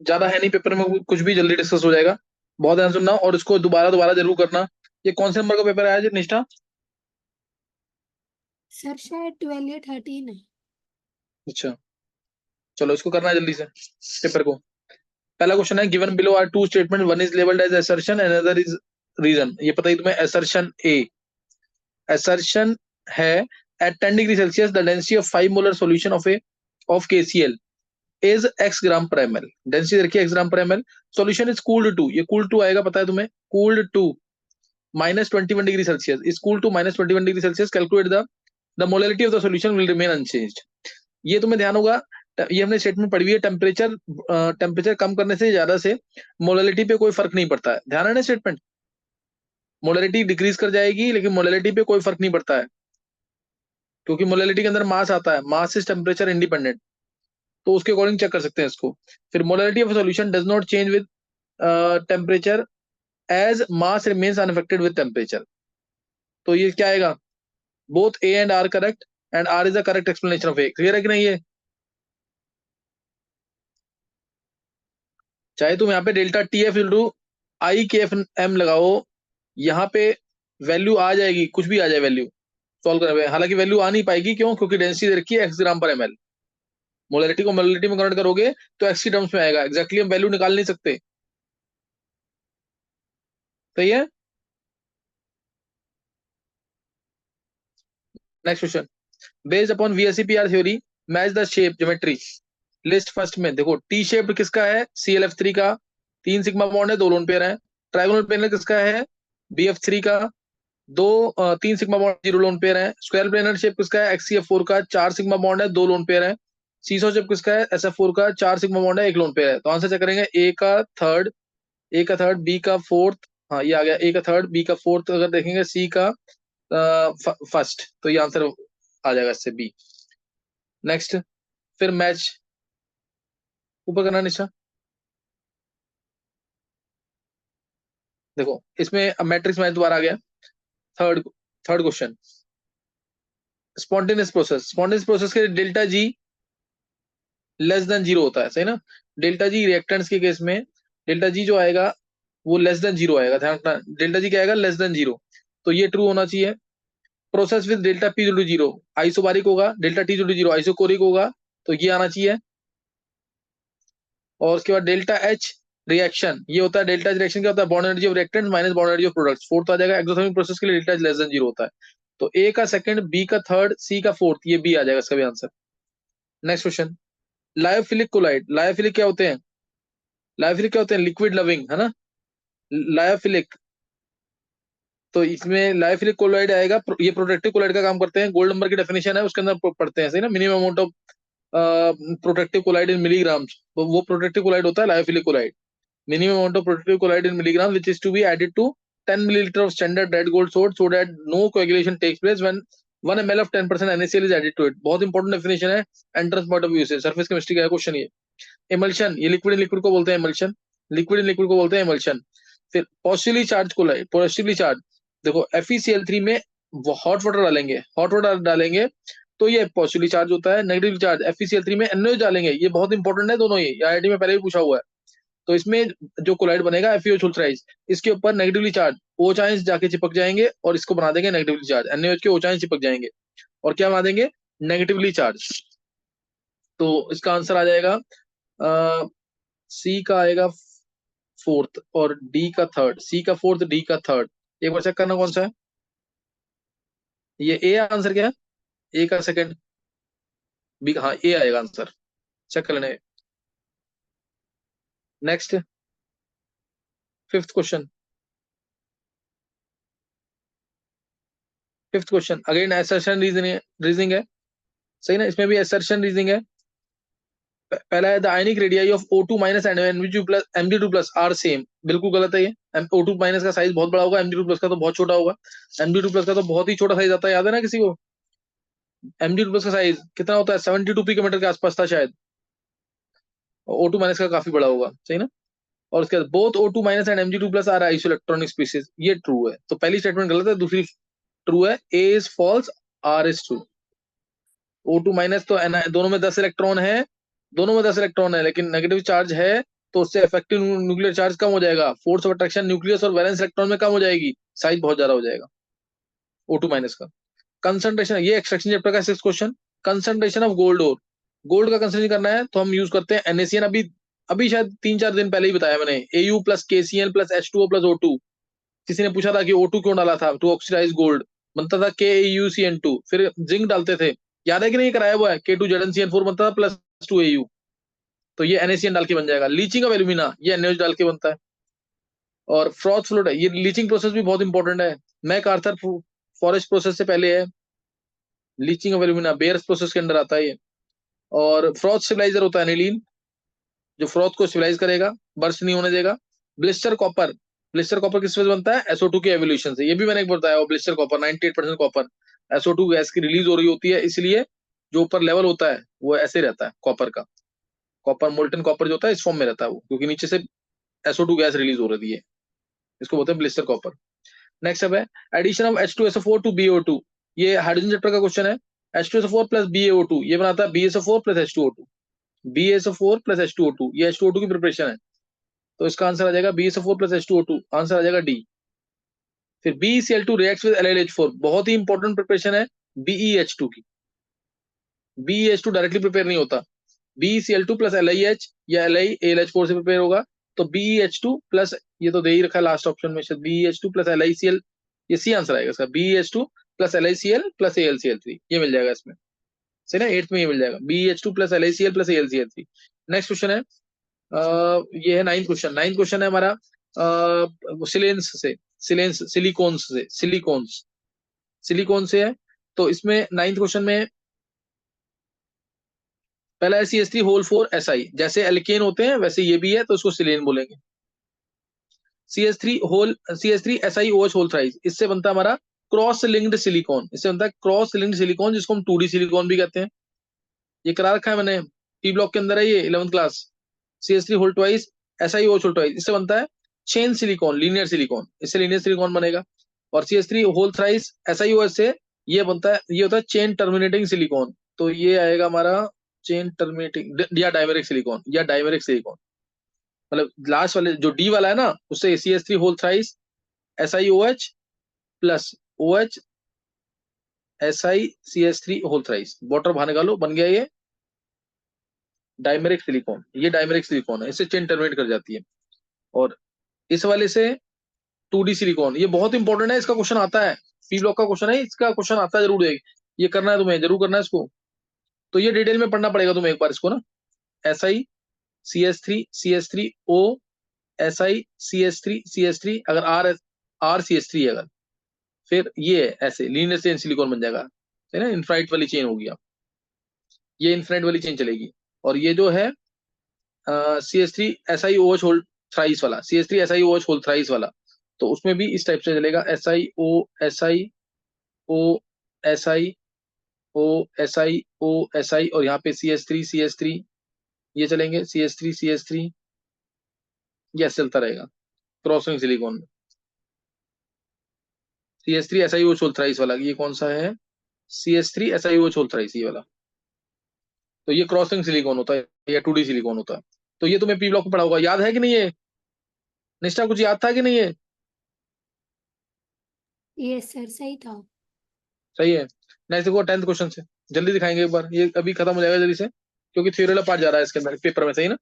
ज्यादा है नहीं पेपर में, कुछ भी जल्दी डिस्कस हो जाएगा। बहुत ध्यान सुनना और इसको दोबारा दोबारा जरूर करना। ये कौन से नंबर का पेपर आया जी निष्ठा? सर शायद 12 या 13 है। अच्छा, चलो इसको करना है जल्दी से पेपर को। पहला क्वेश्चन है, given below are two statement, one is labelled as assertion and other is reason. ये पता ही तुम्हें, असर्शन ए, assertion है at 10 degree Celsius the density of 5 molar solution of KCl is x gram per ml। Density रखिए x gram per ml। Solution is cooled to, ये cooled to आएगा पता है तुम्हें, cooled to -21 degree Celsius, is cool to -21 degree Celsius. Calculate the molarity of the solution will remain unchanged. ये तुम्हें ध्यान होगा, ये हमने स्टेटमेंट पढ़ी हुई है। टेम्परेचर कम करने से ज्यादा से मोलरिटी पे कोई फर्क नहीं पड़ता है, ध्यान है ना स्टेटमेंट। मोलरिटी डिक्रीज कर जाएगी लेकिन मोलरिटी पे कोई फर्क नहीं पड़ता है, क्योंकि मोलरिटी के अंदर मास आता है, मास इज टेम्परेचर इंडिपेंडेंट। तो उसके अकॉर्डिंग चेक कर सकते हैं इसको। फिर molarity of solution does not change with temperature as mass remains unaffected with temperature. तो ये क्या आएगा, both A and R correct and R is the correct explanation of A. Clear है कि नहीं ये? चाहे तुम यहाँ पे delta T F into I K F M लगाओ, यहाँ पे वैल्यू आ जाएगी, कुछ भी आ जाए वैल्यू सॉल्व करने पे। हालांकि वैल्यू आ नहीं पाएगी, क्यों? क्योंकि डेंसिटी दे रखी है एक्स ग्राम पर एमएल। मोलरिटी को मोलरिटी में कन्वर्ट करोगे तो एक्स की टर्म्स में आएगा, एग्जैक्टली हम वैल्यू निकाल नहीं सकते। सही है। Next question, based upon VSEPR theory match the shape geometry. List first में देखो, टी शेप किसका है? ClF3 का, 3 सिग्मा बॉन्ड है, 2 लोन पेयर है। ट्राइगोनल प्लेनर किसका है? BF3 का, 3 सिग्मा बॉन्ड, 0 लोन पेयर है। स्क्वायर प्लेनर शेप किसका है? XCF4 का, 4 सिग्मा बॉन्ड है, 2 लोन पेयर है। सीसो शेप किसका है? SF4 का, 4 सिग्मा बॉन्ड है, 1 लोन पेयर है। तो आंसर चेक करेंगे, ए का थर्ड, बी का फोर्थ, हाँ ये आ गया, ए का थर्ड, बी का फोर्थ, अगर देखेंगे सी का फर्स्ट, तो ये आंसर आ जाएगा इससे बी। नेक्स्ट, फिर मैच ऊपर करना निशा। देखो इसमें अब मैट्रिक्स मैच दोबारा आ गया। Third third question, spontaneous process के delta G less than zero होता है, सही ना? डेल्टा जी रिएक्टेंट्स के केस में डेल्टा जी जो आएगा वो लेस देन जीरो आएगा, ध्यान रखना। डेल्टा जी क्या आएगा? Less than zero. तो ये ट्रू होना चाहिए। Process with delta P to zero isobaric होगा, delta T to zero isochoric होगा, तो ये आना चाहिए। और उसके बाद डेल्टा एच रिएक्शन, ये होता है डेल्टा एच रिएक्शन क्या होता है? Bond energy of reactant minus bond energy of products. Fourth आ जाएगा, एक्सोथर्मिक प्रोसेस के लिए delta H less than zero होता है। तो ए का सेकंड, बी का थर्ड, सी का फोर्थ, ये बी आ जाएगा इसका भी answer. Next question, lyophilic colloid. Lyophilic क्या होते हैं? लायोफिलिक क्या होते हैं? लिक्विड लविंग, है ना? लायोफिलिक, तो इसमें लायोफिलिक कोलाइड आएगा, ये प्रोटेक्टिव कोलाइड का काम करते हैं। गोल्ड नंबर की डेफिनेशन है उसके अंदर पढ़ते हैं, सही ना? Minimum amount of protective colloid in milligrams, तो वो प्रोटेक्टिव कोलाइड होता है lyophilic colloid. Minimum amount of protective colloid in milligram which is to be added to 10 milliliter of standard red gold salt so that no coagulation takes place when 1 ml of 10% NaCl is added to it। बहुत important definition है, entrance point of view से। Surface chemistry का है question ये। Emulsion, ये liquid in liquid को बोलते हैं इमल्शन, लिक्विड इन लिक्विड को बोलते हैं इमल्शन। फिर positively charge colloid, positively charge, देखो FeCl3 में हॉट वाटर डालेंगे, हॉट वाटर डालेंगे तो ये पॉजिटिवली चार्ज होता है। नेगेटिव चार्ज FeCl3 में NaOH डालेंगे, ये बहुत इंपॉर्टेंट है दोनों, ये IIT में पहले भी पूछा हुआ है। तो इसमें जो कोलाइड बनेगा FeOH उल्ट्राइज, इसके ऊपर नेगेटिवली चार्ज OH आयंस जाके चिपक जाएंगे और इसको बना देंगे नेगेटिवली चार्ज, NaOH के OH आयंस चिपक जाएंगे और क्या बना देंगे? Negatively charge. तो इसका आंसर आ जाएगा सी का आएगा फोर्थ और डी का थर्ड, सी का फोर्थ, डी का थर्ड। एक बार चेक करना कौन सा है। ये ए आंसर क्या है? ए का सेकंड, बी, हाँ ए आएगा आंसर, चेक कर लेने। Next, fifth question, fifth question again assertion reasoning है, सही ना? इसमें भी असर्शन रीजनिंग है। पहला है the ionic radii of O2 minus and Mg2 plus are same. बिल्कुल गलत है ये। O2 माइनस का साइज बहुत बड़ा होगा, Mg2 प्लस का तो बहुत छोटा होगा। Mg2 प्लस का तो बहुत ही छोटा साइज आता है, याद है ना किसी को? Mg2 प्लस का साइज कितना होता है? 72 पिकोमीटर के आसपास था शायद। O2 माइनस का काफी बड़ा होगा, सही ना? और उसके बाद both O2 minus and Mg2 plus are isoelectronic species, ये ट्रू है। तो पहली स्टेटमेंट गलत है, दूसरी ट्रू है। A is false, R is true. O2 minus तो दोनों में 10 इलेक्ट्रॉन है, दोनों में 10 इलेक्ट्रॉन है, लेकिन नेगेटिव चार्ज है तो उससे इफेक्टिव न्यूक्लियर चार्ज कम हो जाएगा, फोर्स ऑफ अट्रैक्शन न्यूक्लियस और वैलेंस इलेक्ट्रॉन में कम हो जाएगी, साइज बहुत ज्यादा हो जाएगा O2 माइनस का। कंसंट्रेशन, ये एक्सट्रैक्शन चैप्टर का 6 क्वेश्चन। कंसंट्रेशन ऑफ गोल्ड और गोल्ड का कंसंट्रेशन करना है तो हम यूज करते हैं NaCN। अभी अभी शायद 3-4 दिन पहले ही बताया मैंने, Au plus KCl plus H2O plus O2। किसी ने पूछा था कि O2 क्यों डाला था, टू ऑक्सीडाइज गोल्ड, बनता था KAuCN2, फिर जिंक डालते थे, याद है कि नहीं, कराया हुआ है, K2ZnCN4 बनता था प्लस 2Au, तो ये NaCN डाल के बन जाएगा। लीचिंग ऑफ एल्यूमिना, ये NaOH डाल के बनता है। और फ्रॉथ फ्लोट है, ये लीचिंग प्रोसेस भी बहुत इंपॉर्टेंट है, मैक आर्थर फॉरेस्ट प्रोसेस से पहले है leaching of alumina, bears process के अंदर आता है ये। और फ्रॉथ स्टेबलाइजर होता है एनिलीन, जो फ्रॉथ को स्टेबलाइज करेगा, बर्स्ट नहीं होने देगा। ब्लिस्टर कॉपर, ब्लिस्टर कॉपर किस वजह से बनता है, SO2 के एवोल्यूशन से, ये भी मैंने एक बार बताया। Blister copper 98% copper, SO2 gas की रिलीज हो रही होती है, इसलिए जो ऊपर लेवल होता है वो ऐसे रहता है कॉपर का, कॉपर मोल्टन कॉपर जो होता है इस फॉर्म में रहता है वो, क्योंकि नीचे से SO2 गैस रिलीज हो रही है, इसको बोलते हैं ब्लिस्टर कॉपर। नेक्स्ट अब है addition of H2SO4 to BaO2, ये हाइड्रोजन चैप्टर का क्वेश्चन है। H2SO4 प्लस BaO2 ये बनाता है BaSO4 plus H2O2, BaSO4 plus H2O2, ये H2O2 की प्रिपरेशन है, तो इसका आंसर आ जाएगा BaSO4 प्लस H2O2, आंसर आ जाएगा डी। फिर BeCl2 रिएक्ट्स विद LiH4, बहुत ही इंपॉर्टेंट प्रिपरेशन है BeH2 की। BeH2 डायरेक्टली प्रिपेयर नहीं होता, BeCl2 प्लस LiH या LiAlH4 से प्रिपेयर होगा, तो BeH2 प्लस, ये तो दे ही रखा है लास्ट ऑप्शन में शायद, BeH2 प्लस LiCl, ये सी आंसर आएगा इसका, BeH2 plus LiCl plus AlCl3, ये मिल जाएगा इसमें, सही ना, 8th में ये मिल जाएगा BeH2 plus LiCl plus AlCl3। Next question है ये है 9th क्वेश्चन। 9th क्वेश्चन है हमारा सिलेंस से, सिलेंस सिलिकॉन्स से, सिलिकॉन्स सिलिकॉन से है। तो इसमें 9th क्वेश्चन में पहला है CH3 होल 4 SI, जैसे एल्केन होते हैं वैसे ये भी है, तो इसको सिलेन बोलेंगे। CH3 SiOH होल थ्राइस, इससे बनता है हमारा क्रॉस लिंक्ड सिलिकॉन, इससे बनता है क्रॉस लिंक्ड सिलिकॉन, जिसको हम 2D सिलिकॉन भी कहते हैं। ये करा रखा है मैंने, P ब्लॉक के अंदर है ये 11th class. CH3 whole twice SiOH whole twice, इससे बनता है चेन सिलिकॉन, लीनियर सिलिकॉन, इससे लीनियर सिलिकॉन बनेगा। और CH3 होल थ्राइस SiOH से ये बनता है, ये होता है चेन टर्मिनेटिंग सिलिकॉन, तो ये आएगा हमारा चेन टर्मिनेटिंग या डाइमेरिक सिलिकॉन, या डाइमेरिक सिलिकॉन, मतलब लास्ट वाले जो डी वाला है ना, उससे CH3 whole thrice SiOH plus OH SiCH3 whole thrice, water बाहर निकालो, बन गया ये डाइमेरिक सिलिकॉन, ये डाइमेरिक सिलिकॉन है, इससे चेन टर्मिनेट कर जाती है। और इस वाले से 2D सिलिकॉन, ये बहुत इंपॉर्टेंट है, इसका क्वेश्चन आता है, P ब्लॉक का क्वेश्चन है, इसका क्वेश्चन आता है जरूर है, ये करना है तुम्हें, जरूर करना है इसको, तो ये डिटेल में पढ़ना पड़ेगा तुम्हें एक बार इसको ना। SiCH3CH3O SiCH3CH3, अगर RCH3 है अगर, फिर ये ऐसे लीनियर चेन सिलिकॉन बन जाएगा, है ना, इनफाइनाइट वाली चेन होगी, आप ये इनफाइनाइट वाली चेन चलेगी। और ये जो है CH3SiOH होल थ्राइस वाला, CH3SiOH होल थ्राइस वाला, तो उसमें भी इस टाइप से चलेगा, SiO SiO SiO Si, और यहाँ पे CH3CH3 ये चलेंगे, CH3CH3, ये चलता रहेगा क्रॉसिंग सिलिकॉन में। CH3SiOH होल थ्राइस वाला, ये कौन सा है, CH3SiOH होल थ्राइस, ये वाला, तो ये क्रॉसिंग सिलिकॉन होता है या 2D सिलिकॉन होता है। तो ये तुम्हें P ब्लॉक में पढ़ा होगा, याद है कि नहीं है निष्ठा, कुछ याद था कि नहीं है? ये सर सही था। सही है। नेक्स्ट देखो 10th क्वेश्चन से, जल्दी दिखाएंगे एक बार, ये अभी खत्म हो जाएगा जल्दी से, क्योंकि थ्योरी वाला पार्ट जा रहा है इसके अंदर पेपर में, सही ना।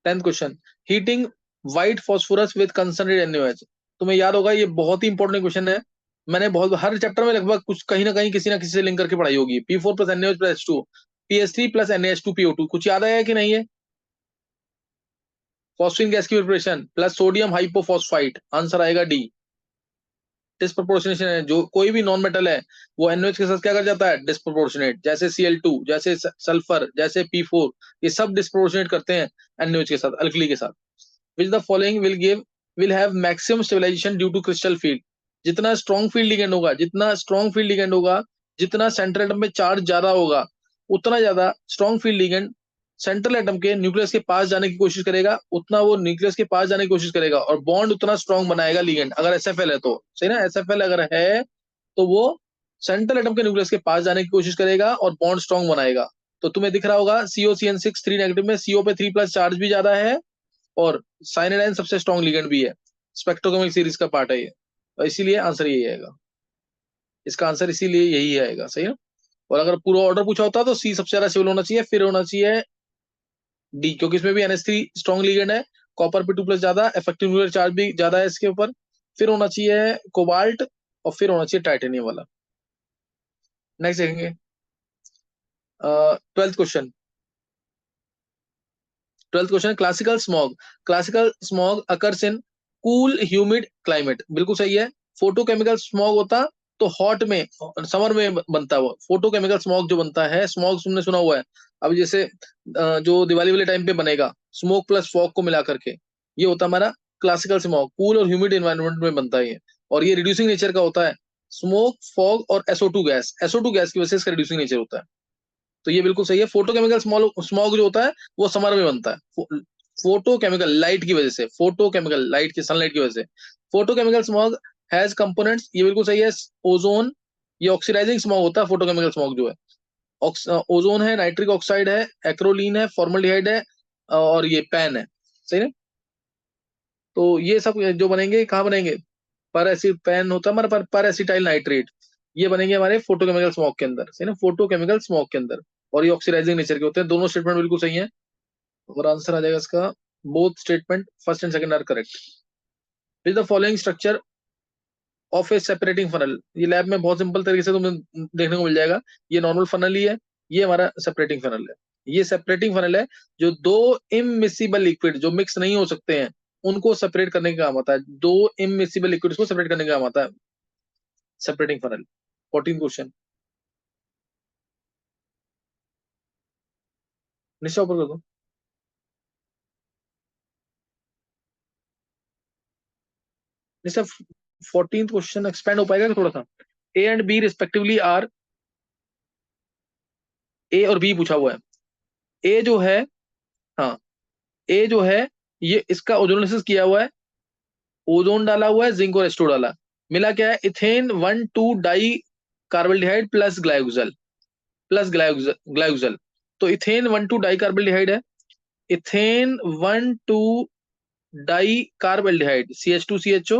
10th question, heating white phosphorus with concentrated NaOH, तुम्हें याद होगा, ये बहुत ही इंपॉर्टेंट क्वेश्चन है, मैंने बहुत हर चैप्टर में लगभग कुछ कहीं ना कहीं किसी ना किसी से लिंक करके पढ़ाई होगी। P4 plus NaOH plus H2, PS3 plus NaH2PO2, कुछ याद आया कि नहीं है? फॉस्फीन गैस की preparation plus sodium hypophosphite, answer आएगा डी। डिस्प्रोपोर्शनेशन है, जो कोई भी नॉन मेटल है वो NaOH के साथ क्या कर जाता है, डिस्प्रोपोर्शनेट, जैसे Cl2, जैसे सल्फर, जैसे P4, ये सब डिस्प्रोपोर्शनेट करते हैं NaOH के साथ, अल्कली के साथ। Which the following will have maximum stabilization due to crystal field, जितना स्ट्रॉन्ग फील्ड लिगेंड होगा, जितना स्ट्रॉन्ग फील्ड लिगेंड होगा, जितना सेंट्रल एटम में चार्ज ज्यादा होगा, उतना ज्यादा strong field ligand central atom के न्यूक्लियस के पास जाने की कोशिश करेगा, उतना वो न्यूक्लियस के पास जाने की कोशिश करेगा, और बॉन्ड उतना स्ट्रॉन्ग बनाएगा लिगेंड, अगर SFL है तो, सही ना, SFL अगर है तो वो सेंट्रल एटम के न्यूक्लियस के पास जाने की कोशिश करेगा और बॉन्ड स्ट्रॉन्ग बनाएगा। तो तुम्हें दिख रहा होगा COCN6 3 नेगेटिव में CO पे 3+ चार्ज भी ज्यादा है और साइनाइडाइन सबसे स्ट्रॉन्ग लिगेंड भी है। स्पेक्ट्रोकेमिक सीरीज का पार्ट है ये, और इसीलिए आंसर यही आएगा। इसका आंसर इसीलिए यही आएगा, सही है। और अगर पूरा ऑर्डर पूछा होता तो C सबसे ज्यादा सिविल होना चाहिए, फिर होना चाहिए D, क्योंकि इसमें भी NH3 स्ट्रॉन्ग लिगेंड है, कॉपर पे 2+ ज्यादा, इफेक्टिव न्यूक्लियर चार्ज भी ज्यादा है इसके ऊपर, फिर होना चाहिए कोबाल्ट, और फिर होना चाहिए टाइटेनियम वाला। नेक्स्ट देखेंगे 12th question. 12th question, classical smog. Classical smog occurs in cool humid climate, बिल्कुल सही है। फोटोकेमिकल स्मॉग होता तो हॉट में, समर में बनता है वो। फोटोकेमिकल स्मॉग जो बनता है, स्मॉग तुमने सुना हुआ है, अब जैसे जो दिवाली वाले टाइम पे बनेगा स्मोक प्लस फॉग को मिला करके, ये होता है हमारा क्लासिकल स्मॉग। कूल और ह्यूमिड एनवायरनमेंट में बनता है ये, और ये रिड्यूसिंग नेचर का होता है। स्मोक, फॉग और SO2 गैस, SO2 गैस की वजह से इसका रिड्यूसिंग नेचर होता है। तो ये बिल्कुल सही है। फोटोकेमिकल स्मॉग जो होता है वो समर में बनता है, फोटोकेमिकल लाइट की वजह से, फोटोकेमिकल लाइट की, सनलाइट की वजह से। फोटोकेमिकल स्मॉग हैज कंपोनेंट्स, ये बिल्कुल सही है। ओजोन, ये ऑक्सीडाइजिंग स्मॉग होता है फोटोकेमिकल स्मॉग जो है। ओजोन है, नाइट्रिक ऑक्साइड है, एक्रोलीन है, फॉर्मल्डिहाइड है, और ये पैन है, सही है। तो ये सब जो बनेंगे कहाँ बनेंगे, पर एसिड पैन होता है हमारा, पर एसिटाइल नाइट्रेट, ये बनेंगे हमारे फोटोकेमिकल स्मॉग के अंदर, सही ना, फोटोकेमिकल स्मॉग के अंदर। और ये ऑक्सीडाइजिंग नेचर के होते हैं। दोनों स्टेटमेंट बिल्कुल सही है, और आंसर आ जाएगा इसका, both statement first and second are correct. Is the following structure of a separating funnel, ये लैब में बहुत सिंपल तरीके से तुम्हें देखने को मिल जाएगा। ये नॉर्मल फनल ही है, ये हमारा सेपरेटिंग फनल है। ये सेपरेटिंग फनल है, जो दो इमिसिबल लिक्विड जो मिक्स नहीं हो सकते हैं उनको सेपरेट करने का काम आता है। दो इमिसिबल लिक्विड्स को सेपरेट करने का काम आता है सेपरेटिंग फनल। 14 क्वेश्चन, निश्चय ऊपर कर दो। निश्चय 14 क्वेश्चन एक्सपेंड हो पाएगा थोड़ा सा। A and B respectively are, A और बी पूछा हुआ है। ए जो है, हाँ, ए जो है ये इसका ओजोनोलिसिस किया हुआ है, ओजोन डाला हुआ है, जिंक और एस्टो डाला, मिला क्या है, इथेन 1,2 डाई कार्बोल्डिहाइड प्लस ग्लाइकोजल, प्लस ग्लाइकोजल। तो इथेन 1,2 डाई कार्बोल्डिहाइड है, इथेन 1,2 डाई कार्बोल्डिहाइड, CH2CHO,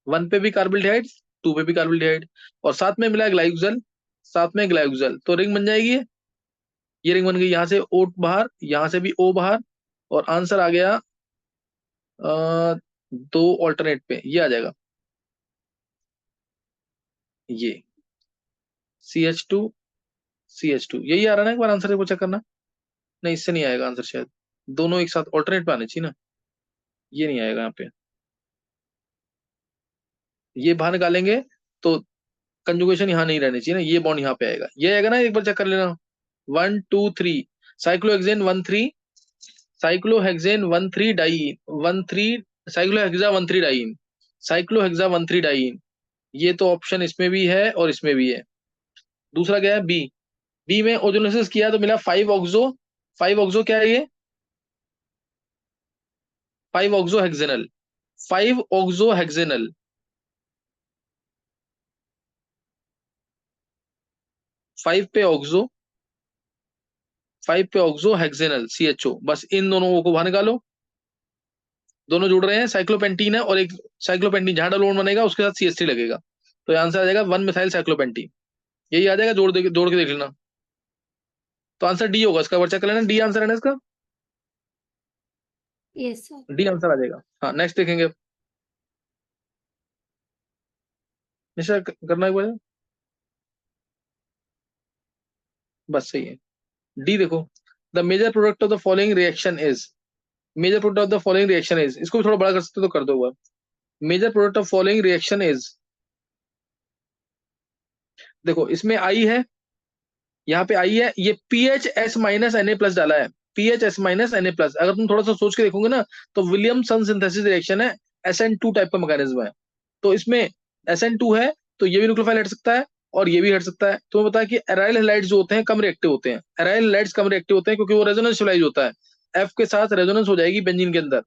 1 पे भी कार्बोल्डिहाइड, 2 पे भी कार्बोल्डिहाइड, और साथ में मिला है ग्लाइकोजल, साथ में ग्लाइकोजल, तो रिंग बन जाएगी ये रिंग बन गई। यहाँ से O बाहर, यहाँ से भी O बाहर, और आंसर आ गया दो ऑल्टरनेट पे, ये आ जाएगा, ये CH2CH2 यही आ रहा है ना, एक बार आंसर एक बार चेक करना। नहीं, इससे नहीं आएगा आंसर शायद, दोनों एक साथ ऑल्टरनेट पे आने चाहिए ना, ये नहीं आएगा यहाँ पे। ये बाहर निकालेंगे तो कंजुगेशन यहाँ नहीं रहनी चाहिए ना, ये बॉन्ड यहाँ पे आएगा, ये आएगा ना, एक बार चेक कर लेना। 1 2 3, cyclohexane 1 3, cyclohexane 1 3 diene, 1 3, cyclohexa 1 3 diene, cyclohexa 1 3 diene. ये तो ऑप्शन इसमें भी है और इसमें भी है। दूसरा क्या है, बी। बी में ओजोनोसिस किया तो मिला 5 ऑक्सो, 5 ऑक्सो क्या है ये, 5 ऑक्सो हेक्सेनल, 5 ऑक्सो हेक्सेनल, 5 पे ऑक्सो, 5 पे ऑक्सो हेक्सेनल CHO, बस इन दोनों को बाहर निकालो। दोनों जुड़ रहे हैं, साइक्लोपेंटीन है, और एक साइक्लोपेंटीन जहां डबल बॉन्ड बनेगा उसके साथ CH3 लगेगा, तो आंसर आ जाएगा 1 मिथाइल साइक्लोपेंटीन, यही आ जाएगा। जोड़ के देख लेना, तो आंसर डी होगा इसका, चेक कर लेना, डी आंसर है ना इसका, यस सर। डी आंसर आ जाएगा। हाँ, नेक्स्ट देखेंगे, निश्चय करना एक बार, बस सही है। डी देखो, the major product of the following reaction is, major product of the following reaction is, इसको भी थोड़ा बड़ा कर सकते हो तो कर दो एक बार। Major product of following reaction is, देखो इसमें आई है, यहाँ पे आई है, ये PHS- Na+ डाला है, PHS- Na+। अगर तुम थोड़ा सा सोच के देखोगे ना, तो विलियमसन सिंथेसिस रिएक्शन है, SN2 टाइप का मैकेनिज्म है। तो इसमें SN2 है, तो ये भी न्यूक्लियोफाइल हट सकता है और ये भी हट सकता है। तुम्हें पता है कि एराइल हैलाइड्स जो होते हैं कम रिएक्टिव होते हैं, एराइल हैलाइड्स कम रिएक्टिव होते हैं क्योंकि वो रेजोनेंस स्टेबलाइज होता है, F के साथ रेजोनेंस हो जाएगी बेंजीन के अंदर,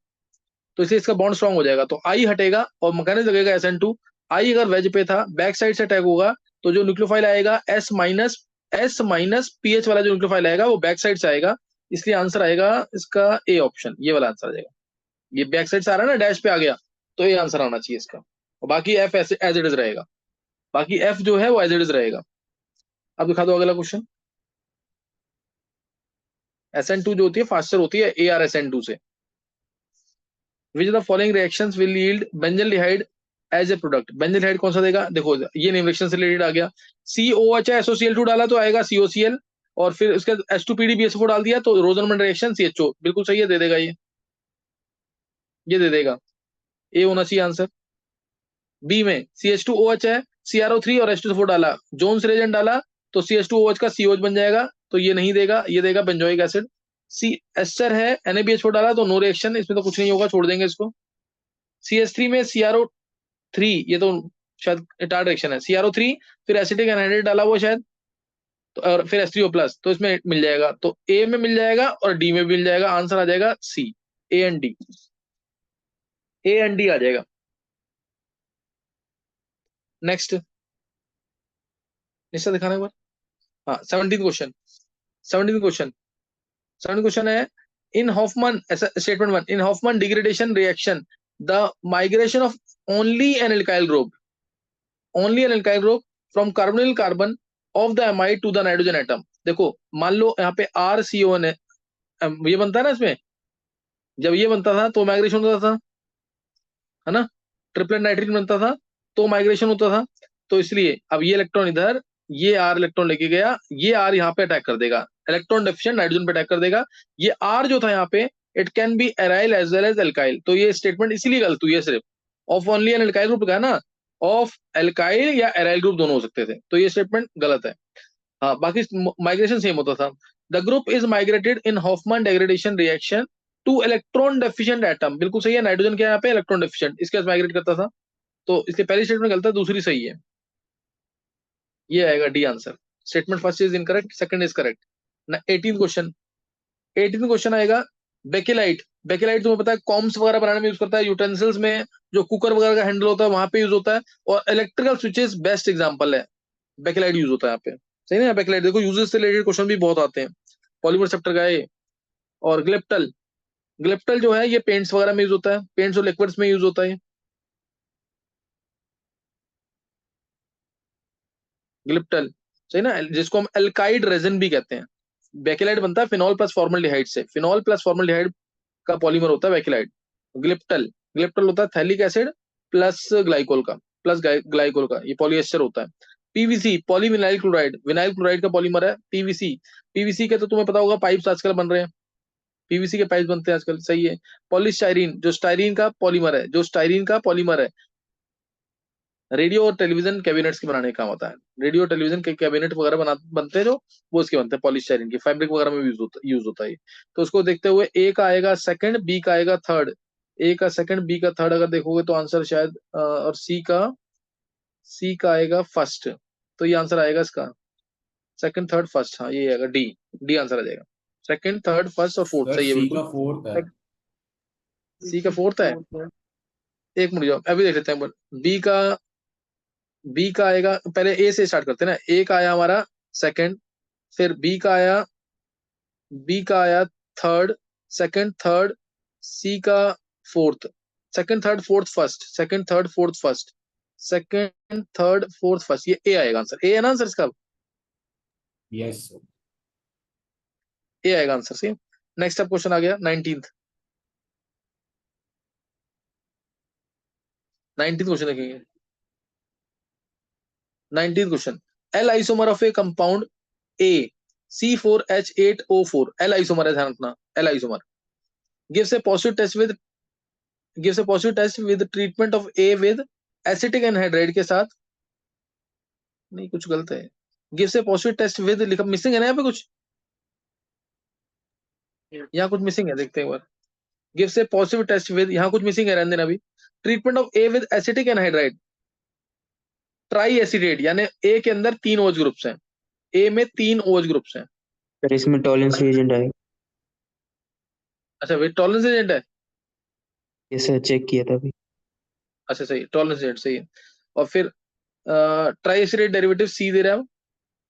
तो इसलिए इसका बॉन्ड स्ट्रॉन्ग हो जाएगा, तो आई हटेगा और मैकेनिज्म लगेगा SN2, आई अगर वेज पे था, बैक साइड से अटैक होगा, तो जो न्यूक्लियोफाइल आएगा एस माइनस पीएच वाला जो न्यूक्लियोफाइल आएगा वो बैक साइड से आएगा, इसलिए आंसर आएगा इसका ए ऑप्शन, ये वाला आंसर आ जाएगा। ये बैक साइड से आ रहा है ना, डैश पे आ गया, तो ये आंसर आना चाहिए इसका। और बाकी एफ ऐसे एज इट इज रहेगा, बाकी एफ जो है वो एज इट इज रहेगा। अब दिखा दो अगला क्वेश्चन। SN2 जो होती है फास्टर होती है ArSN2 से। Which the following reactions will yield benzaldehyde as a product. Benzaldehyde कौन सा देगा, देखो ये रिएक्शन से रिलेटेड आ गया। COH है, SOCl2 डाला तो आएगा COCl, और फिर उसके H2PDBSO4 डाल दिया तो रोजनमंड रिएक्शन CHO, बिल्कुल सही है, दे देगा ये दे देगा। ए होना चाहिए आंसर। बी में CH2OH है, CrO3 और H2SO4 डाला, जोन्स रिएजेंट डाला तो CH2OH का COH बन जाएगा, तो ये नहीं देगा, ये देगा बेंजोइक एसिड। सी एस्टर है, NaBH4 डाला तो नो रिएक्शन, इसमें तो कुछ नहीं होगा, छोड़ देंगे इसको। CH3 में CrO3, ये तो शायद टार्ड रिएक्शन है, CrO3 फिर एसिटिक एनहाइड्रेट डाला हुआ शायद, तो और फिर H3O+, तो इसमें मिल जाएगा, तो ए में मिल जाएगा और डी में भी मिल जाएगा, आंसर आ जाएगा C, A and D, A and D आ जाएगा। नेक्स्ट निश्चय दिखाना एक बार। हाँ 17 क्वेश्चन, 17 क्वेश्चन, 17 क्वेश्चन है, in Hofmann statement 1, in Hofmann degradation reaction the migration of only an alkyl group, only an alkyl group from carbonyl carbon of the amide to the nitrogen atom. देखो मान लो यहाँ पे RCON है, ये बनता है ना इसमें, जब ये बनता था तो माइग्रेशन होता था, है ना, ट्रिपलेट नाइट्रीन बनता था तो माइग्रेशन होता था, तो इसलिए अब ये इलेक्ट्रॉन इधर, ये R इलेक्ट्रॉन लेके गया, ये R यहाँ पे अटैक कर देगा, इलेक्ट्रॉन डेफिशिएंट नाइट्रोजन पे अटैक कर देगा, ये R जो था यहाँ पे it can be aryl as well as alkyl, तो ये स्टेटमेंट इसीलिए गलत हुई है सिर्फ, of only an alkyl group का ना, ऑफ एल्काइल या एराइल ग्रुप दोनों हो सकते थे, तो ये स्टेटमेंट गलत है। हाँ बाकी माइग्रेशन सेम होता था। The group is migrated in Hofmann degradation reaction to electron deficient atom, बिल्कुल सही है, नाइट्रोजन क्या है यहाँ पे इलेक्ट्रॉन डेफिशिएंट, इसके पास माइग्रेट करता था, तो इसके पहली स्टेटमेंट गलत है, दूसरी सही है, ये आएगा D answer. Statement first is incorrect, second is correct ना। 18 क्वेश्चन, 18 क्वेश्चन आएगा, बेकेलाइट, बेकेलाइट तुम्हें पता है कॉम्स वगैरह बनाने में यूज करता है, यूटेंसिल्स में जो कुकर वगैरह का हैंडल होता है वहां पे यूज होता है, और इलेक्ट्रिकल स्विचेस बेस्ट एग्जांपल है, बेकेलाइट यूज होता है यहाँ पे, सही ना, बेकेलाइट देखो यूजेस से रिलेटेड क्वेश्चन भी बहुत आते हैं, पॉलीमर सेप्टर का है। और ग्लिप्टल, ग्लिप्टल जो है ये पेंट्स वगैरह में यूज होता है, पेंट्स और लिक्विड्स में यूज होता है ग्लिप्टल, सही ना, जिसको हम एल्काइड रेजिन भी कहते हैं। बेकेलाइट बनता है फिनॉल प्लस फॉर्मल्डिहाइड से, फिनॉल प्लस फॉर्मल्डिहाइड का पॉलीमर होता है बेकेलाइट। ग्लिप्टल, ग्लिप्टल होता है थैलिक एसिड प्लस ग्लाइकोल का, प्लस ग्लाइकोल का, ये पॉलीएस्टर होता है। PVC, polyvinyl chloride, vinyl chloride का पॉलीमर है PVC। PVC के तो तुम्हें पता होगा पाइप्स आजकल बन रहे हैं, PVC के पाइप बनते हैं आजकल, सही है। पॉलीस्टाइरीन, जो स्टाइरीन का पॉलीमर है, जो स्टाइरीन का पॉलीमर है, रेडियो और टेलीविजन कैबिनेट्स के बनाने का काम आता है, रेडियो और टेलीविजन के कैबिनेट वगैरह बनते हैं जो, वो इसके बनते हैं पॉलीस्टाइरीन की, फैब्रिक वगैरह में यूज होता है ये। तो उसको देखते हुए ए का आएगा सेकंड, बी का आएगा थर्ड, ए का सेकंड, बी का थर्ड अगर देखोगे तो आंसर शायद और सी का आएगा फर्स्ट, तो ये आंसर आएगा इसका सेकंड थर्ड फर्स्ट, हाँ ये आएगा डी, डी आंसर आ जाएगा, सेकंड थर्ड फर्स्ट और फोर्थ, सर सही है सी बिल्कुल। का फोर्थ है। सी का फोर्थ है, एक मिनट जाओ अभी देख लेते हैं, बी का, बी का आएगा, पहले ए से स्टार्ट करते हैं ना, ए का आया हमारा सेकंड, फिर बी का आया थर्ड, सेकंड थर्ड, सी का fourth, second third fourth first, second third fourth first, second third fourth first, ये ए आएगा आंसर, ए है ना आंसर इसका, यस सर। ए आएगा आंसर, सी। नेक्स्ट अब क्वेश्चन आ गया 19th, 19th क्वेश्चन देखेंगे। 19th question, L isomer of a compound A C4H8O4, L isomer है, ध्यान रखना, L isomer gives a positive test with treatment of A with acetic anhydride के साथ, नहीं कुछ गलत है, gives a positive test with लिखा मिसिंग है ना यहाँ पे कुछ, यहाँ कुछ मिसिंग है, देखते हैं एक बार, gives a positive test with, यहाँ कुछ मिसिंग है, रहने देना अभी, treatment of A with acetic anhydride try acetate, यानी A के अंदर 3 OH ग्रुप्स हैं, A में 3 OH ग्रुप्स हैं। सर इसमें टॉलरेंस रिएजेंट आएगा। अच्छा वे टॉलरेंस एजेंट है, ये सर चेक किया था अभी। अच्छा सही, टॉलरेंस एजेंट सही है। और फिर ट्राइएसिडेट डेरिवेटिव सी दे रहा है,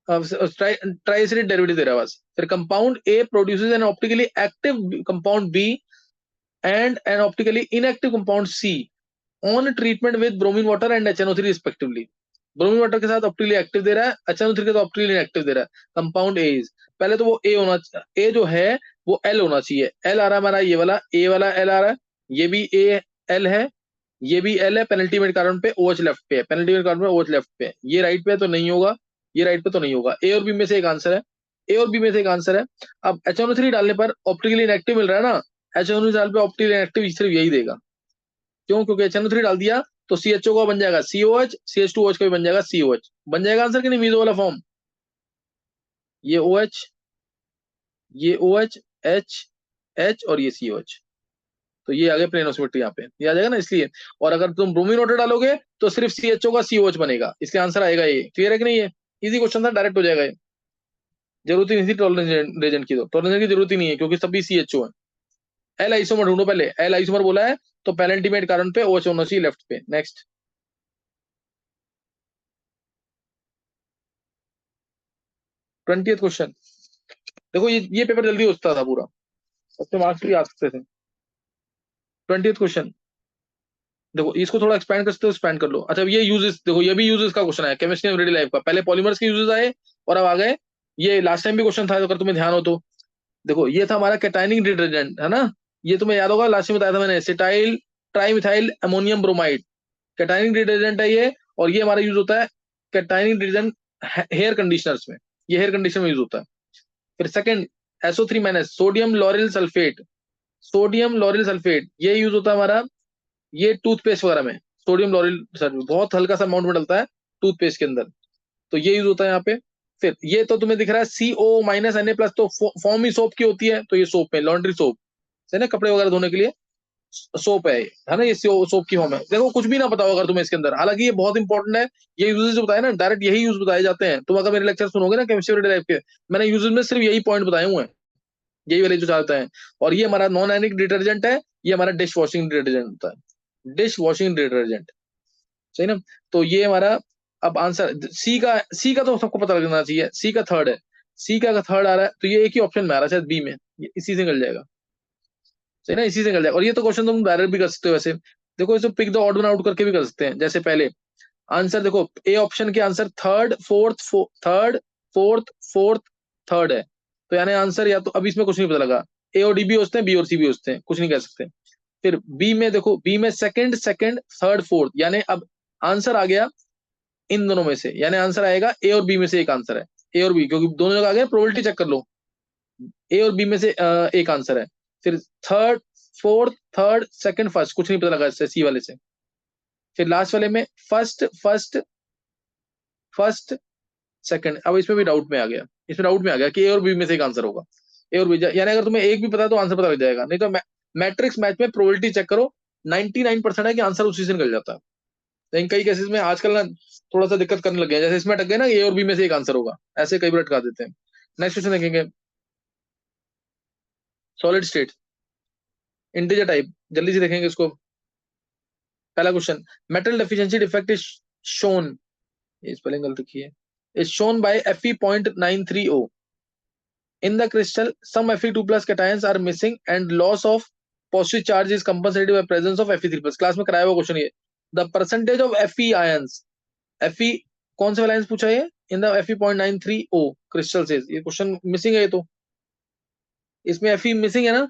ट्राइएसिडेट डेरिवेटिव दे रहा है बस। फिर compound A produces an optically active compound B and an optically inactive compound C on treatment with bromine water and HNO3 respectively. Bromine water के साथ ऑप्टिकली एक्टिव दे रहा है, HNO3 के साथ ऑप्टिकली इनएक्टिव दे रहा है। कंपाउंड ए इज, पहले तो वो ए होना, ए जो है वो एल होना चाहिए। एल आ रहा है हमारा ये वाला, ए वाला एल आ रहा है, ये भी ए एल है, ये भी एल है। पेनल्टीमेट कार्बन पे OH लेफ्ट पे है, पेनल्टीमेट कार्बन पे OH लेफ्ट पे है। ये राइट पे तो नहीं होगा, ये राइट पे तो नहीं होगा। ए और बी में से एक आंसर है, ए और बी में से एक आंसर है। अब HNO3 डालने पर ऑप्टिकली इनएक्टिव मिल रहा है ना, HNO3 डाल पे ऑप्टिकली इनएक्टिव सिर्फ यही देगा। क्यों? क्योंकि HNO3 डाल दिया तो CHO का बन जाएगा COH, CH2OH का भी बन जाएगा COH। बन जाएगा आंसर कि नहीं मीजो वाला फॉर्म? ये OH, ये OH, H और ये COH, तो ये आ गया प्लेन सिमेट्री यहाँ पे, ये आ जाएगा ना इसलिए। और अगर तुम ब्रोमीन वाटर डालोगे तो सिर्फ CHO का COH बनेगा, इसलिए आंसर आएगा ये। क्लियर है कि नहीं? ये इजी क्वेश्चन था, डायरेक्ट हो जाएगा ये, जरूरत ही नहीं थी टॉलरेंस रेजेंट की, तो टॉलरेंस की जरूरत ही नहीं है क्योंकि सभी CHO है। एल आइसोमर ढूंढो पहले, एल आइसोमर बोला है तो पेनल्टीमेट कार्बन पे OH होना चाहिए लेफ्ट पे। Next 20th question. देखो ये पेपर जल्दी होता था पूरा, सबसे मार्क्स भी आ सकते थे। 20th क्वेश्चन देखो, इसको थोड़ा एक्सपैंड कर सकते हो, एक्सपैंड कर लो। अच्छा ये यूजेस देखो, ये भी यूजेस का क्वेश्चन है केमिस्ट्री एवरीडे लाइफ का। पहले पॉलीमर्स के यूजेस आए और अब आ गए, ये लास्ट टाइम भी क्वेश्चन था अगर तुम्हें ध्यान हो तो। देखो ये था हमारा कैटाइनिंग डिटर्जेंट है ना, ये तुम्हें याद होगा लास्ट में बताया था मैंने, acetyl trimethyl ammonium bromide cationic detergent है ये। और ये हमारा यूज होता है कैटाइनिंग डिटर्जेंट हेयर कंडीशनर्स में, ये हेयर कंडीशनर में यूज होता है। फिर second SO3- sodium lauryl sulphate, sodium lauryl sulphate ये यूज होता है हमारा, ये टूथपेस्ट वगैरह में सोडियम लॉरिल सल्फेट बहुत हल्का सा अमाउंट में डलता है टूथपेस्ट के अंदर, तो ये यूज होता है यहाँ पे। फिर ये तो तुम्हें दिख रहा है CO-Na+, तो फॉर्म ही सोप की होती है, तो ये सोप में लॉन्ड्री सोप है ना, कपड़े वगैरह धोने के लिए सोप है ना, ये सोप की फॉर्म है। देखो कुछ भी ना बताओ अगर तुम्हें इसके अंदर, हालांकि ये बहुत इंपॉर्टेंट है, ये यूजेस जो बताए ना डायरेक्ट यही यूज बताए जाते हैं। तुम अगर मेरे लेक्चर सुनोगे ना केमिस्ट्री टाइप के, मैंने यूजेस में सिर्फ यही पॉइंट बताए हुए हैं, यही वाले जो चाहते हैं। और ये हमारा नॉन आयनिक डिटर्जेंट है, ये हमारा डिश वॉशिंग डिटर्जेंट होता है, डिश वॉशिंग डिटर्जेंट, सही ना। तो ये हमारा अब आंसर सी का तो सबको पता लगना चाहिए, सी का थर्ड है, सी का थर्ड आ रहा है, तो ये एक ही ऑप्शन में आ रहा है शायद बी में, ये इसी से निकल जाएगा, सही ना, इसी से निकल जाएगा। और ये तो क्वेश्चन तुम डायरेक्ट भी कर सकते हो वैसे, देखो इसे pick the odd one out करके भी कर सकते हैं। जैसे पहले आंसर देखो, ए ऑप्शन के आंसर थर्ड फोर्थ थर्ड है, तो यानी आंसर या तो, अब इसमें कुछ नहीं पता लगा, ए और डी भी होते हैं, बी और सी भी होते हैं, कुछ नहीं कह सकते। फिर बी में देखो, बी में सेकंड थर्ड फोर्थ, यानी अब आंसर आ गया इन दोनों में से, यानी आंसर आएगा ए और बी में से एक आंसर है, ए और बी, क्योंकि दोनों जगह आ गया, प्रोबेबिलिटी चेक कर लो, ए और बी में से एक आंसर है। फिर third fourth third second first, कुछ नहीं पता लगा इससे सी वाले से। फिर लास्ट वाले में फर्स्ट सेकंड, अब इसमें भी डाउट में आ गया, इसमें डाउट में आ गया कि ए और बी में से एक आंसर होगा, ए और बी, यानी अगर तुम्हें एक भी पता है तो आंसर पता लग जाएगा, नहीं तो मैट्रिक्स मैच में प्रोबेबिलिटी चेक करो, 99% है कि आंसर उसी से निकल जाता है। लेकिन कई केसेस में आजकल ना थोड़ा सा दिक्कत करने लग गया, जैसे इसमें अटक गए ना, ए और बी में से एक आंसर होगा, ऐसे कई बार अटका देते हैं। नेक्स्ट क्वेश्चन देखेंगे, सॉलिड स्टेट इंटीजर टाइप, जल्दी से देखेंगे इसको। पहला question, metal deficiency defect is shown, ये स्पेलिंग गलत की है, is shown by Fe.930 in the crystal, some Fe2+ cations are missing and loss of positive charge is compensated by presence of Fe3+। Class में कराया हुआ question ये, the percentage of Fe ions, Fe कौन से वाला ions पूछा है in the Fe.930 crystal से, ये क्वेश्चन मिसिंग है, ये तो इसमें Fe मिसिंग है ना,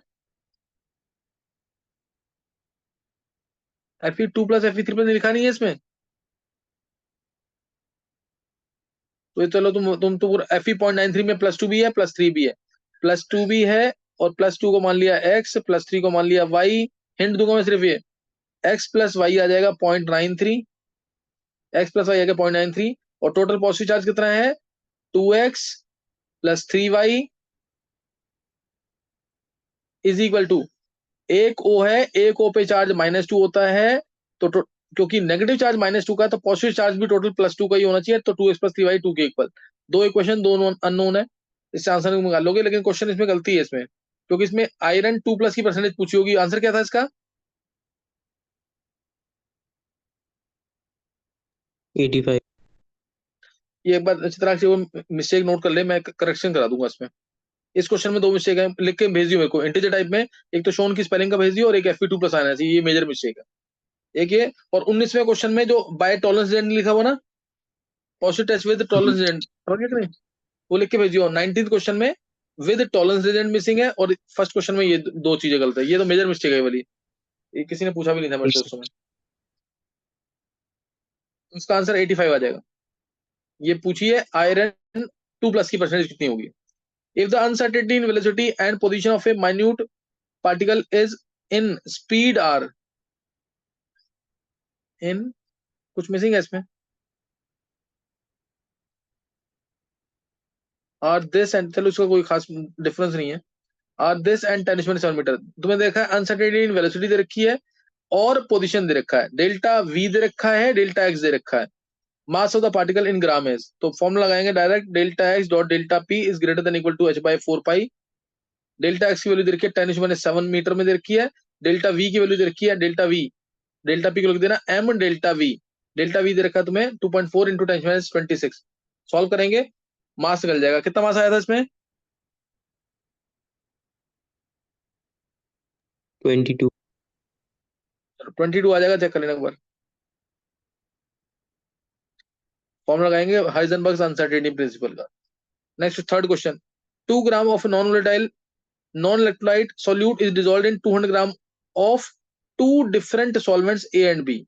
Fe2+ Fe3+ लिखा नहीं है इसमें, तो ये चलो तुम तो Fe.93 में +2 भी है +3 भी है, +2 भी है और +2 को मान लिया x, +3 को मान लिया y, हिंट दूंगा मैं सिर्फ ये, x + y आ जाएगा 0.93, x + y आ जाएगा 0.93, और टोटल पॉजिटिव चार्ज कितना है 2x + 3y is equal to, एक O है, एक O पे चार्ज -2 होता है, तो क्योंकि नेगेटिव चार्ज -2 का है तो पॉजिटिव चार्ज भी टोटल +2 का ही होना चाहिए, तो 2x + 3y 2 के इक्वल। दो इक्वेशन दोनों अननोन है, इससे आंसर निकाल लोगे, लेकिन क्वेश्चन इसमें गलती है इसमें, क्योंकि इसमें आयरन 2+ की परसेंटेज पूछी होगी। आंसर क्या था इसका, 85. ये एक बार अच्छी तरह से वो मिस्टेक नोट कर ले, मैं करेक्शन करा दूंगा इसमें। इस क्वेश्चन में 2 मिस्टेक है, लिख के भेज दियो मेरे को इंटीजर टाइप में। एक तो शोन की स्पेलिंग का भेज दियो और एक FP2 प्लस आना चाहिए, ये मेजर मिस्टेक है एक ये। और 19वें क्वेश्चन में जो बाय टॉलरेंस रेंज लिखा हुआ ना, positive test with tolerance range, समझ गए कि नहीं, वो लिख के भेज दियो। 19th क्वेश्चन में विद टॉलरेंस रेंज मिसिंग है, और फर्स्ट क्वेश्चन में ये 2 चीजें गलत है। ये तो मेजर मिस्टेक है ये वाली, ये किसी ने पूछा भी नहीं था मेरे से उस समय। इसका आंसर 85 आ जाएगा। ये पूछिए आयरन 2+ की परसेंटेज कितनी होगी। If the uncertainty in velocity and position of a minute particle is in speed are in, कुछ मिसिंग है इसमें, आर दिस एंड, चलो इसका कोई खास डिफरेंस नहीं है। Are this and 10⁻⁷ metre. तुम्हें देखा है अनसर्टेनिटी इन वेलोसिटी दे रखी है और पोजीशन दे रखा है, डेल्टा वी दे रखा है, डेल्टा एक्स दे रखा है, mass of the particle in gram is. तो फॉर्मूला लगाएंगे direct, delta x dot delta p is greater than equal to h/4 pi. Delta x की वैल्यू दे रखी है 10⁻⁷ मीटर में दे रखी है, डेल्टा वी की वैल्यू दे रखी है, डेल्टा वी, डेल्टा पी को लिख देना m delta V. Delta V दे रखा है तुम्हें 2.4 इंटू 10⁻26। सॉल्व करेंगे, मास निकल जाएगा। कितना मास आया था इसमें? 22. 22 आ जाएगा, चेक कर लेना एक बार। फॉर्मूला लगाएंगे हाइजेनबर्ग अनसर्टेनिटी प्रिंसिपल का। Next third question, 2 gram of non volatile non electrolyte solute is dissolved in 200 gram of 2 different solvents A and B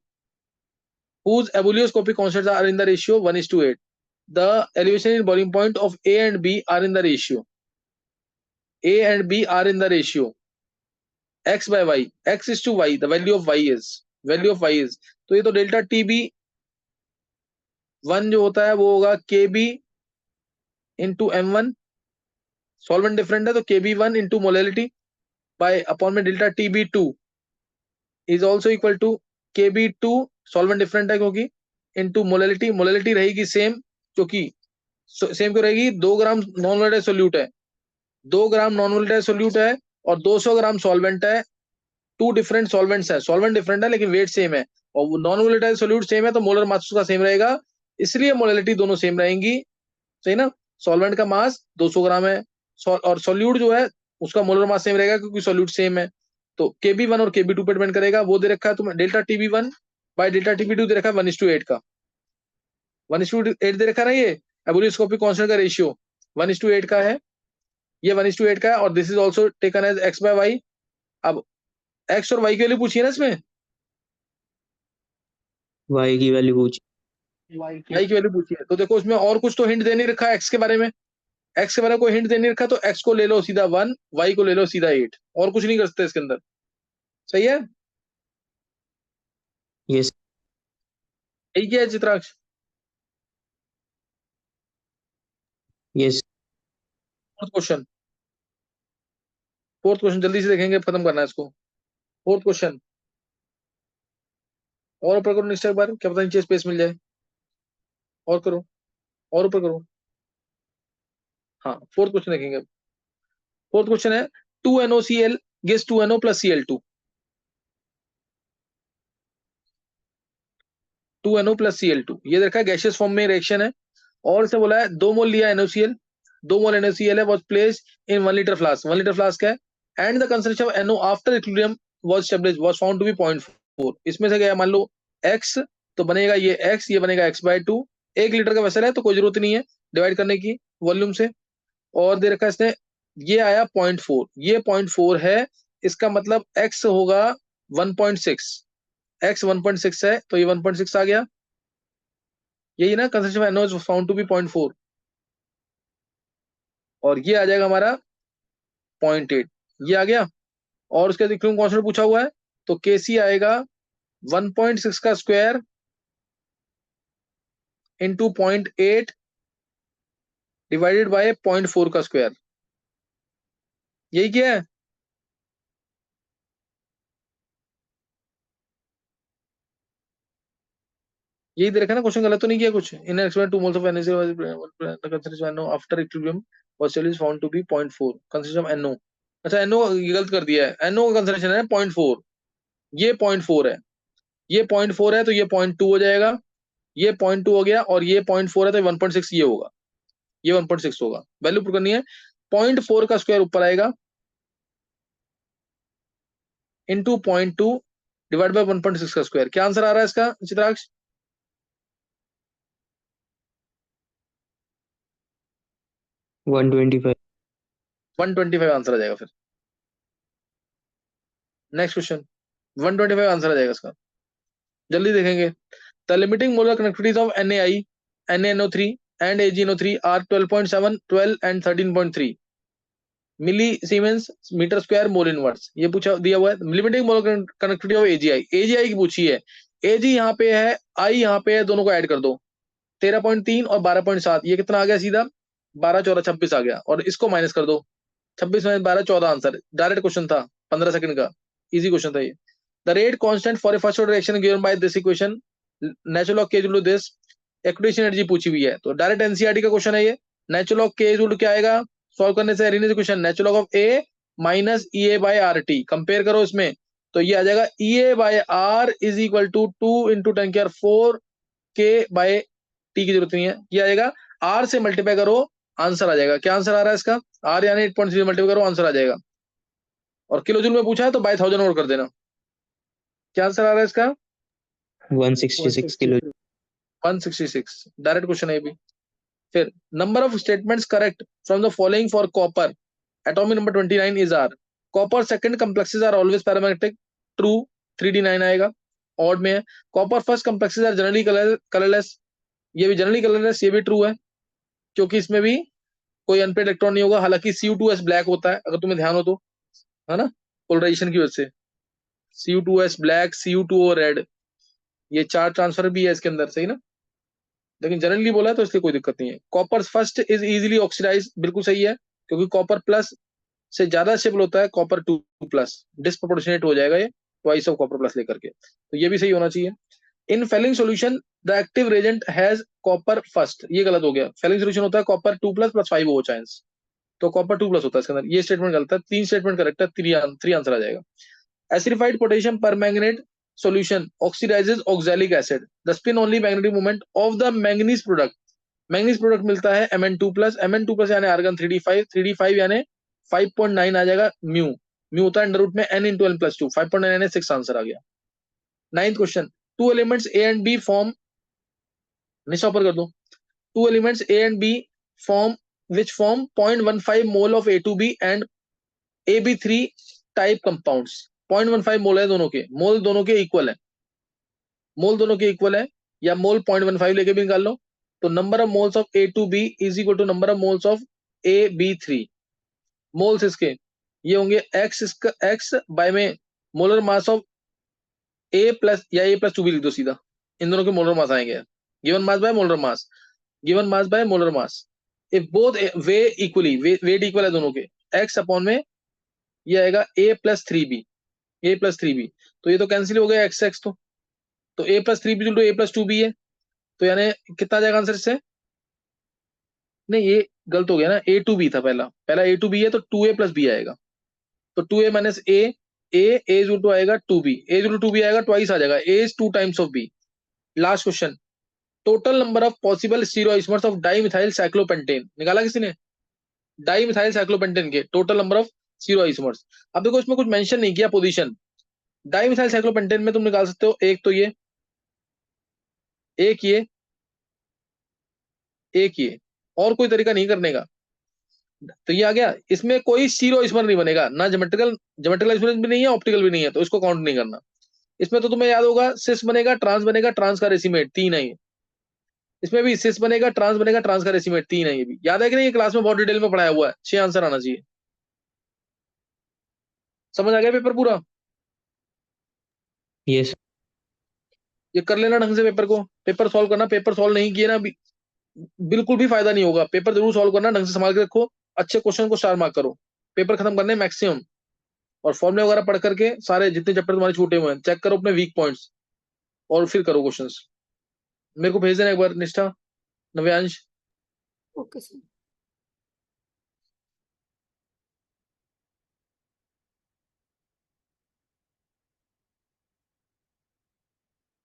whose ebullioscopic constants are in the ratio 1:8. The elevation in boiling point of A and B are in the ratio, A and B are in the ratio x by y, x is to y, the value of y is, तो ये तो delta TB1 जो होता है वो होगा KB into M1, solvent different है तो KB1 into molality by upon में delta TB2 is also equal to KB2, solvent different है क्योंकि, इंटू मोलैलिटी, मोलैलिटी रहेगी सेम, क्योंकि सेम क्यों रहेगी, 2 ग्राम नॉन वोलेटाइल सोल्यूट है, 2 ग्राम नॉन वोलेटाइल सोल्यूट है और 200 ग्राम सॉल्वेंट है, 2 डिफरेंट सॉल्वेंट्स है, सॉल्वेंट डिफरेंट है लेकिन वेट सेम है, और नॉन वोलेटाइल सोल्यूट सेम है तो मोलर मास उसका सेम रहेगा, इसलिए मोलैलिटी दोनों सेम रहेंगी, सही ना। सॉल्वेंट का मास 200 ग्राम है और सोल्यूट जो है उसका मोलर मास सेम रहेगा क्योंकि सोल्यूट सेम है। तो KB1 और KB2 पे डिपेंड करेगा। वो दे रखा है तुम्हें delta TB1 by delta TB2 दे रखा है 1:8 का, 1:8 दे रखा है ना, ये एबुलियोस्कोपिक कांस्टेंट का रेशियो 1:8 का है, ये 1:8 का है, और this is also taken as x by y। अब x और y की वैल्यू पूछिए ना इसमें, Y की वैल्यू पूछी. y की वैल्यू पूछिए, तो देखो इसमें और कुछ तो हिंट दे नहीं रखा है x के बारे में, x के बारे में कोई हिंट दे नहीं रखा, तो x को ले लो सीधा 1, y को ले लो सीधा 8, और कुछ नहीं कर सकते इसके अंदर, सही है। Yes. यही क्या है चित्राक्ष? Yes. फोर्थ क्वेश्चन जल्दी से देखेंगे, खत्म करना है इसको। फोर्थ क्वेश्चन और ऊपर करो नेक्स्ट एक बार, क्या पता नीचे स्पेस मिल जाए, और करो, और ऊपर करो। हाँ फोर्थ क्वेश्चन देखेंगे। फोर्थ क्वेश्चन है 2NOCl gives 2NO plus Cl2, 2NO plus Cl2, ये देखा गैसियस फॉर्म में रिएक्शन है, और इसे बोला है 2 मोल लिया NOCl, 2 मोल NOCl है, was placed in 1 liter flask, 1 liter flask है, and the concentration of NO after equilibrium was established was found to be 0.4। इसमें से गया मान लो x, तो बनेगा ये x, ये बनेगा x/2। 1 लीटर का वेसल है तो कोई जरूरत नहीं है डिवाइड करने की वॉल्यूम से, और दे रखा है इसने, ये आया 0.4, ये 0.4 है, इसका मतलब x होगा 1.6, x 1.6 है तो ये 1.6 आ गया, यही ना, concentration NO is found to be 0.4, और ये आ जाएगा हमारा 0.8, ये आ गया। और उसके इक्विलिब्रियम कांस्टेंट पूछा हुआ है, तो Kc आएगा 1.6 का स्क्वायर इंटू 0.8 डिवाइडेड बाय 0.4 का स्क्वायर, यही क्या है। यही दे रखा है ना, क्वेश्चन गलत तो नहीं किया कुछ। In experiment 2 moles of NAC concentration NO after equilibrium was established found to be 0.4 concentration NO। अच्छा NO गलत कर दिया है, NO का कंसंट्रेशन है 0.4, ये 0.4 है, ये 0.4 है तो ये 0.2 हो जाएगा, ये 0.2 हो गया और ये 0.4 है तो 1.6 ये होगा, ये 1.6 होगा। वैल्यू पुट करनी है, 0.4 का स्क्वायर ऊपर आएगा इंटू 0.2 डिवाइड बाय 1.6 का स्क्वायर। क्या आंसर आ रहा है इसका चित्राक्ष? 125। 125 आंसर आ जाएगा। फिर नेक्स्ट क्वेश्चन, 125 आंसर आ जाएगा इसका। जल्दी देखेंगे। The limiting molar conductivities of NaI, NaNO3 and AgNO3 are 12.7, 12 and 13.3 milli siemens metre square mole inverse. ये पूछा दिया हुआ है। Limiting molar conductivity of AgI, AgI की पूछी है। Ag यहाँ पे है, I यहाँ पे है, दोनों को ऐड कर दो, 13.3 और 12.7, ये कितना आ गया सीधा 12 14 26 आ गया, और इसको माइनस कर दो, 26 माइनस 12 14 आंसर। डायरेक्ट क्वेश्चन था, 15 सेकंड का, इजी क्वेश्चन था ये। The rate constant for a first order reaction given by this equation, natural log K equal to this, activation energy पूछी हुई है, तो डायरेक्ट एनसीईआरटी का क्वेश्चन है ये। Natural log K equal to क्या आएगा, सॉल्व करने से Arrhenius equation, natural log of A minus EA by RT, compare करो इसमें, तो ये आ जाएगा EA by R is equal to 2 into 10 की 4 K बाय T की जरूरत नहीं है, ये आ जाएगा R से मल्टीप्लाई करो, आंसर आ जाएगा। क्या आंसर आ रहा है इसका? R यानी 8.3 मल्टीप्लाई करो, आंसर आ जाएगा। और किलो जूल में पूछा है तो बाय 1000 और कर देना। क्या आंसर आ रहा है इसका? 166 किलो। 166, डायरेक्ट क्वेश्चन है भी। फिर number of statements correct from the following for copper, atomic number 29 is are, copper second complexes are always paramagnetic, true, 3D9 आएगा। ऑड में है, copper first complexes are generally colourless, ये भी generally colourless, ये भी ट्रू है, क्योंकि इसमें भी कोई अनपेड इलेक्ट्रॉन नहीं होगा। हालांकि Cu2s ब्लैक होता है, अगर तुम्हें ध्यान हो तो, है ना, पोलराइजेशन की वजह से Cu2s ब्लैक, Cu2O रेड, ये चार्ज ट्रांसफर भी है इसके अंदर, सही ना, लेकिन जनरली बोला है तो इसलिए कोई दिक्कत नहीं है। Copper first is easily oxidise, बिल्कुल सही है, क्योंकि कॉपर प्लस से ज्यादा स्टेबल होता है कॉपर 2 प्लस, डिस्प्रोपोर्शनेट हो जाएगा ये ट्वाइस ऑफ कॉपर प्लस लेकर के, तो ये भी सही होना चाहिए। In Fehling solution the active reagent has copper first, ये गलत हो गया। फेलिंग सॉल्यूशन होता है कॉपर 2 प्लस प्लस 5 हो चांस, तो कॉपर 2 प्लस होता है इसके अंदर, ये स्टेटमेंट गलत है। 3 स्टेटमेंट करेक्ट है, 3 आंसर आ जाएगा। Acidified potassium permanganate solution oxidizes oxalic acid, the spin only magnetic moment of the manganese product, manganese product मिलता है Mn2 प्लस, Mn2 प्लस यानी आर्गन 3d5, 3d5 यानी 5.9 आ जाएगा, म्यू, म्यू होता है अंडर रूट में n इंटू n प्लस 2, 5.9 यानी 6 answer आ गया। 9th question, two elements A and B form, निशा पर कर दो, two elements A and B form which form 0.15 mole of A2B and AB3 type compounds. 0.15 mole है दोनों के, मोल दोनों के इक्वल है, मोल दोनों के इक्वल है, या मोल 0.15 लेके भी निकाल लो, तो number of moles of A2B is equal to number of moles of AB3। Moles इसके ये होंगे x बाय में molar mass of A plus या A+2 भी लिख दो सीधा, इन दोनों के मोलर मास आएंगे, given mass by molar mass, given mass by molar mass, if both way equally, weight equal है दोनों के, x अपॉन में ये आएगा A+3B, A+3B, तो ये तो कैंसिल हो गया x तो A+3B टू A+2B है, तो यानी कितना जाएगा आंसर इससे? नहीं ये गलत हो गया ना, A2B था पहला A2B है तो 2A+B आएगा, तो 2A minus A is to आएगा 2B, A is to 2B आएगा, ट्वाइस आ जाएगा, A is 2 times of B। Last question, total number of possible stereoisomers of dimethyl cyclopentane, निकाला किसी ने? डाइमिथाइल साइक्लोपेंटेन के टोटल नंबर ऑफ स्टीरियोइसोमर्स। अब देखो इसमें कुछ मेंशन नहीं किया पोजीशन, डाइमिथाइल साइक्लोपेंटेन में तुम निकाल सकते हो एक तो ये, एक ये, और कोई तरीका नहीं करने का, तो ये आ गया। इसमें कोई स्टीरियोइसोमर नहीं बनेगा, ना ज्योमेट्रिकल आइसोमर भी नहीं है, ऑप्टिकल भी नहीं है, तो इसको काउंट नहीं करना। इसमें तो तुम्हें याद होगा सिस बनेगा, ट्रांस का रेसिमेट 3 है ये, इसमें भी सिस बनेगा, ट्रांस का रेसिमेट 3 है, ये भी याद है कि नहीं, ये क्लास में बहुत डिटेल में पढ़ाया हुआ है। 6 आंसर आना चाहिए। समझ आ गया पेपर पूरा? यस। ये कर लेना ढंग से पेपर को, पेपर सॉल्व करना, पेपर सॉल्व नहीं किए ना बिल्कुल भी फायदा नहीं होगा। पेपर जरूर सॉल्व करना, ढंग से संभाल के रखो, अच्छे क्वेश्चन को स्टार मार्क करो, पेपर खत्म करने मैक्सिमम, और फॉर्मुले वगैरह पढ़ करके सारे जितने चैप्टर तुम्हारे छूटे हुए हैं चेक करो अपने वीक पॉइंट्स, और फिर करो क्वेश्चंस। मेरे को भेज देना एक बार निष्ठा, नव्यांश। Okay sir.